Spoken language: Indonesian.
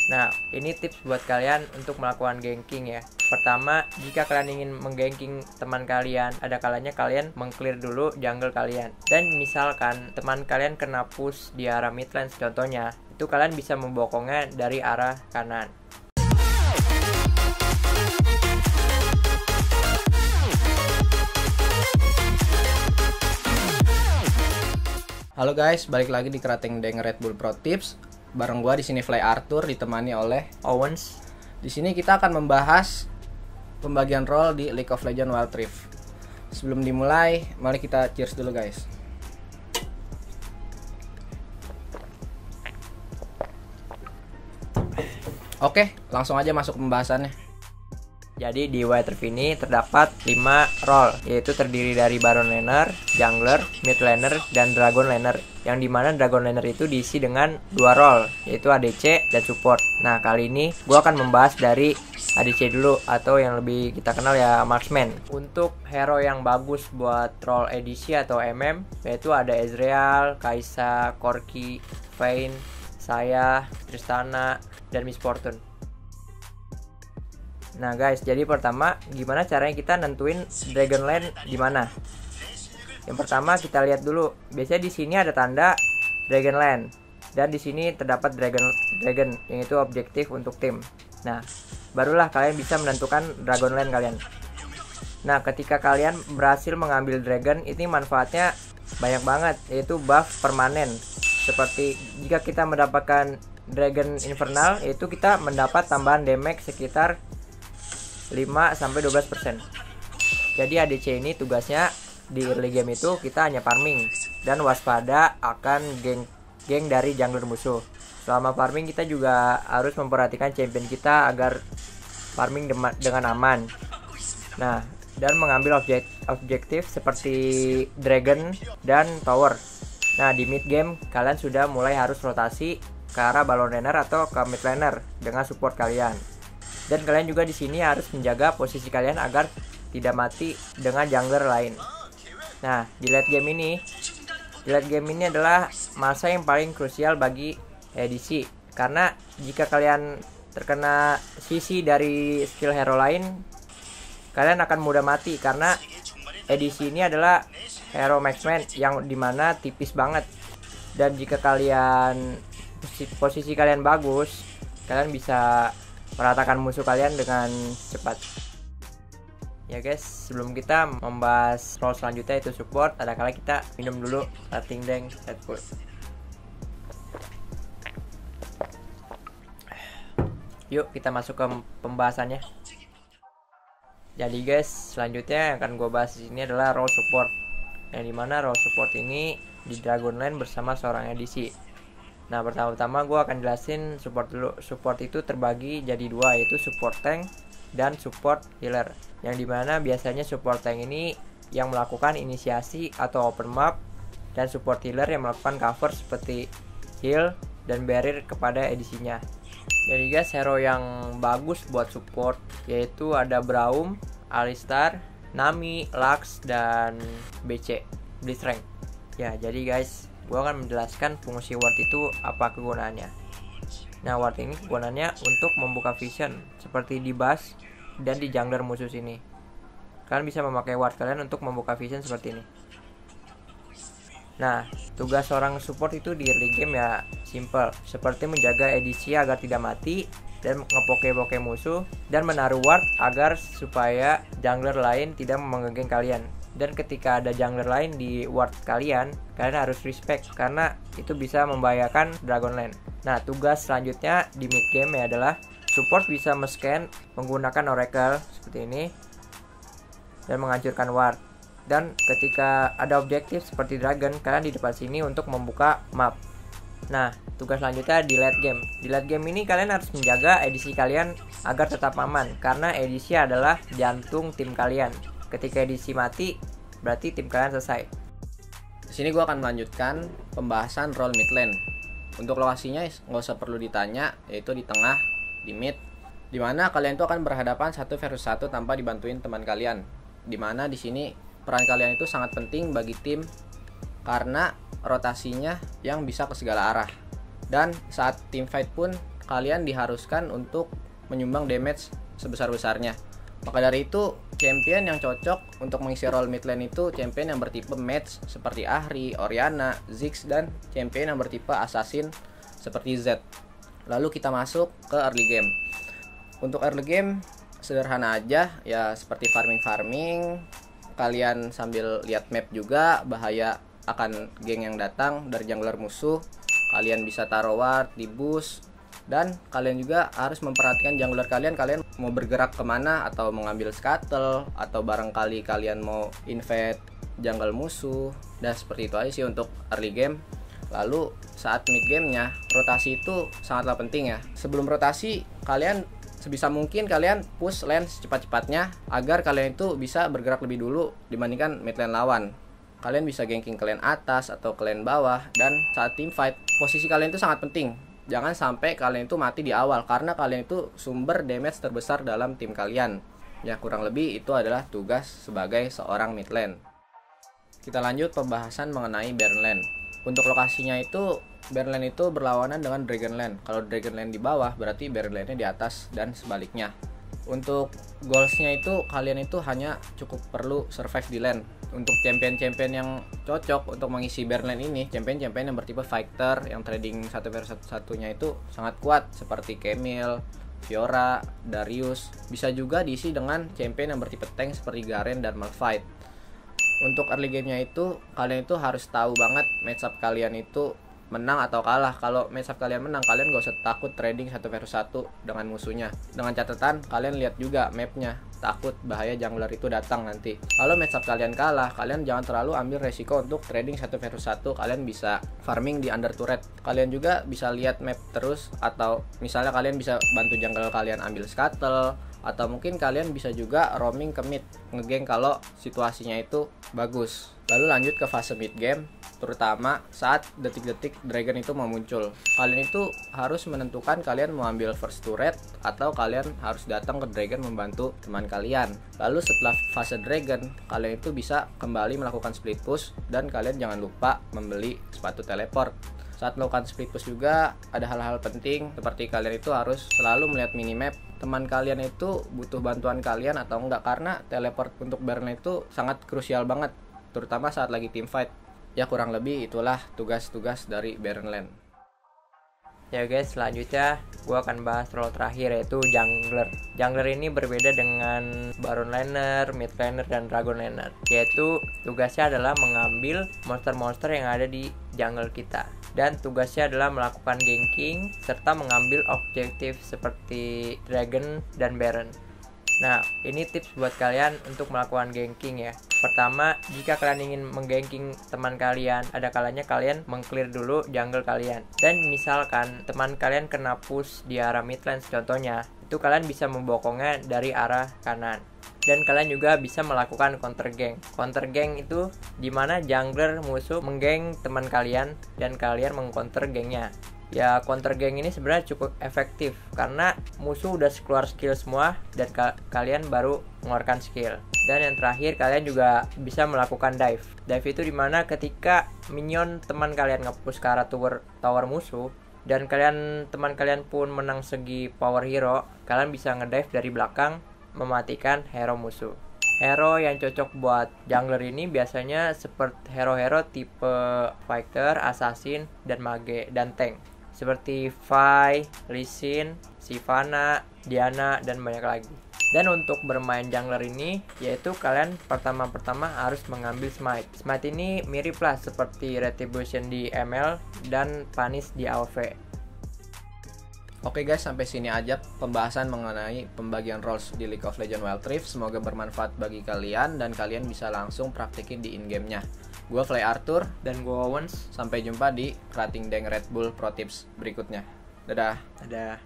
Nah, ini tips buat kalian untuk melakukan ganking ya. Pertama, jika kalian ingin mengganking teman kalian, ada kalanya kalian mengclear dulu jungle kalian. Dan misalkan teman kalian kena push di arah mid lane contohnya, itu kalian bisa membokongnya dari arah kanan. Halo guys, balik lagi di Kerating Deng Red Bull Pro Tips. Bareng gua di sini Fly Arthur ditemani oleh Owens. Di sini kita akan membahas pembagian role di League of Legends Wild Rift. Sebelum dimulai, mari kita cheers dulu guys. Oke, langsung aja masuk pembahasannya. Jadi di Wild Rift ini terdapat 5 role, yaitu terdiri dari Baron Laner, Jungler, Mid Laner, dan Dragon Laner. Yang dimana Dragon Laner itu diisi dengan 2 role, yaitu ADC dan Support. Nah, kali ini gue akan membahas dari ADC dulu, atau yang lebih kita kenal ya Marksman. Untuk hero yang bagus buat role ADC atau MM, yaitu ada Ezreal, Kai'Sa, Corki, Vayne, Saya, Tristana, dan Miss Fortune. Nah guys, jadi pertama gimana caranya kita nentuin Dragon Lane di mana? Yang pertama kita lihat dulu. Biasanya di sini ada tanda Dragon Lane dan di sini terdapat Dragon yang itu objektif untuk tim. Nah, barulah kalian bisa menentukan Dragon Lane kalian. Nah, ketika kalian berhasil mengambil Dragon, ini manfaatnya banyak banget, yaitu buff permanen. Seperti jika kita mendapatkan Dragon Infernal, yaitu kita mendapat tambahan damage sekitar 5-12%. Jadi ADC ini tugasnya di early game itu kita hanya farming dan waspada akan geng dari jungler musuh. Selama farming kita juga harus memperhatikan champion kita agar farming dengan aman. Nah, dan mengambil objektif seperti dragon dan tower. Nah, di mid game kalian sudah mulai harus rotasi ke arah Baron Laner atau ke mid laner dengan support kalian. Dan kalian juga di sini harus menjaga posisi kalian agar tidak mati dengan jungler lain. Nah, di late game ini adalah masa yang paling krusial bagi ADC, karena jika kalian terkena sisi dari skill hero lain, kalian akan mudah mati karena ADC ini adalah hero marksman yang dimana tipis banget. Dan jika kalian posisi kalian bagus, kalian bisa meratakan musuh kalian dengan cepat. Ya guys, sebelum kita membahas role selanjutnya itu support, ada kala kita minum dulu Kerating Deng Red Bull. Yuk kita masuk ke pembahasannya. Jadi guys, selanjutnya yang akan gue bahas di sini adalah role support. Yang dimana role support ini di Dragon Lane bersama seorang ADC. Nah, pertama-tama gue akan jelasin support dulu. Support itu terbagi jadi 2, yaitu support tank dan support healer. Yang dimana biasanya support tank ini yang melakukan inisiasi atau open map, dan support healer yang melakukan cover seperti heal dan barrier kepada ADC-nya. Jadi guys, hero yang bagus buat support yaitu ada Braum, Alistar, Nami, Lux, dan BC, Blitzcrank. Ya, jadi guys, gue akan menjelaskan fungsi ward itu apa kegunaannya. Nah, ward ini kegunaannya untuk membuka vision seperti di bus dan di jungler musuh sini. Kalian bisa memakai ward kalian untuk membuka vision seperti ini. Nah, tugas seorang support itu di early game ya simple, seperti menjaga ADC agar tidak mati dan ngepoke-poke musuh dan menaruh ward agar supaya jungler lain tidak menggeng kalian. Dan ketika ada jungler lain di ward kalian harus respect karena itu bisa membahayakan Dragon Lane. Nah, tugas selanjutnya di mid game ya adalah support bisa men-scan menggunakan Oracle seperti ini dan menghancurkan ward. Dan ketika ada objektif seperti Dragon, kalian di depan sini untuk membuka map. Nah, tugas selanjutnya di late game. Di late game ini kalian harus menjaga ADC kalian agar tetap aman karena ADC adalah jantung tim kalian. Ketika ADC mati, berarti tim kalian selesai. Di sini gue akan melanjutkan pembahasan role mid lane. Untuk lokasinya nggak usah perlu ditanya, yaitu di tengah, di mid, dimana kalian itu akan berhadapan 1 versus 1 tanpa dibantuin teman kalian. Dimana di sini peran kalian itu sangat penting bagi tim karena rotasinya yang bisa ke segala arah. Dan saat team fight pun kalian diharuskan untuk menyumbang damage sebesar-besarnya. Maka dari itu, champion yang cocok untuk mengisi role mid lane itu champion yang bertipe mage seperti Ahri, Orianna, Ziggs, dan champion yang bertipe assassin seperti Z. Lalu kita masuk ke early game. Untuk early game sederhana aja, ya seperti farming, kalian sambil lihat map juga bahaya akan geng yang datang dari jungler musuh. Kalian bisa taruh ward di boost, dan kalian juga harus memperhatikan jungler kalian mau bergerak kemana, atau mengambil scuttle, atau barangkali kalian mau invade jungle musuh. Dan seperti itu aja sih untuk early game. Lalu saat mid gamenya, rotasi itu sangatlah penting ya. Sebelum rotasi, kalian sebisa mungkin kalian push lane secepat-cepatnya agar kalian itu bisa bergerak lebih dulu dibandingkan mid lane lawan. Kalian bisa ganking ke lane atas atau ke lane bawah, dan saat team fight posisi kalian itu sangat penting. Jangan sampai kalian itu mati di awal, karena kalian itu sumber damage terbesar dalam tim kalian. Ya, kurang lebih itu adalah tugas sebagai seorang mid lane. Kita lanjut pembahasan mengenai Baron Lane. Untuk lokasinya itu, Baron Lane itu berlawanan dengan Dragon Lane. Kalau Dragon Lane di bawah, berarti Baron Lane-nya di atas, dan sebaliknya. Untuk goalsnya itu, kalian itu hanya cukup perlu survive di lane. Untuk champion-champion yang cocok untuk mengisi Baron Lane ini, champion-champion yang bertipe fighter, yang trading 1v1-nya itu sangat kuat, seperti Camille, Fiora, Darius. Bisa juga diisi dengan champion yang bertipe tank seperti Garen dan Malphite. Untuk early gamenya itu, kalian itu harus tahu banget matchup kalian itu menang atau kalah. Kalau matchup kalian menang, kalian gak usah takut trading 1v1 dengan musuhnya. Dengan catatan, kalian lihat juga mapnya, takut bahaya jungler itu datang nanti. Kalau matchup kalian kalah, kalian jangan terlalu ambil resiko untuk trading 1v1. Kalian bisa farming di under turret. Kalian juga bisa lihat map terus, atau misalnya kalian bisa bantu jungler kalian ambil scuttle, atau mungkin kalian bisa juga roaming ke mid, ngegeng kalau situasinya itu bagus. Lalu lanjut ke fase mid game, terutama saat detik-detik dragon itu mau muncul. Kalian itu harus menentukan kalian mau ambil first turret, atau kalian harus datang ke dragon membantu teman kalian. Lalu setelah fase dragon, kalian itu bisa kembali melakukan split push, dan kalian jangan lupa membeli sepatu teleport. Saat melakukan split push juga ada hal-hal penting, seperti kalian itu harus selalu melihat minimap teman kalian itu butuh bantuan kalian atau enggak, karena teleport untuk Baron itu sangat krusial banget, terutama saat lagi team fight. Ya, kurang lebih itulah tugas-tugas dari Baron Lane. Ya guys, selanjutnya gue akan bahas role terakhir, yaitu jungler. Jungler ini berbeda dengan Baron Laner, Mid Laner, dan Dragon Laner, yaitu tugasnya adalah mengambil monster-monster yang ada di jungle kita, dan tugasnya adalah melakukan ganking serta mengambil objektif seperti Dragon dan Baron. Nah, ini tips buat kalian untuk melakukan ganking ya. Pertama, jika kalian ingin mengganking teman kalian, ada kalanya kalian mengclear dulu jungle kalian. Dan misalkan teman kalian kena push di arah mid lane contohnya, itu kalian bisa membokongnya dari arah kanan. Dan kalian juga bisa melakukan counter gank. Counter gank itu dimana jungler musuh menggeng teman kalian dan kalian mengcounter gangnya. Ya, counter gank ini sebenarnya cukup efektif karena musuh udah keluar skill semua dan kalian baru mengeluarkan skill. Dan yang terakhir, kalian juga bisa melakukan dive. Dive itu dimana ketika minion teman kalian nge-push ke arah tower musuh, dan teman kalian pun menang segi power hero, kalian bisa nge-dive dari belakang mematikan hero musuh. Hero yang cocok buat jungler ini biasanya seperti hero-hero tipe fighter, assassin, dan mage, dan tank, seperti Vi, Lee Sin, Sivana, Diana, dan banyak lagi. Dan untuk bermain jungler ini, yaitu kalian pertama-pertama harus mengambil smite. Smite ini mirip lah seperti retribution di ML dan punish di AoV. Oke guys, sampai sini aja pembahasan mengenai pembagian roles di League of Legends Wild Rift. Semoga bermanfaat bagi kalian dan kalian bisa langsung praktikin di in-game-nya. Gue Flay Arthur Dan gue Owens. Sampai jumpa di Krating Deng Red Bull Pro Tips berikutnya. Dadah. Dadah.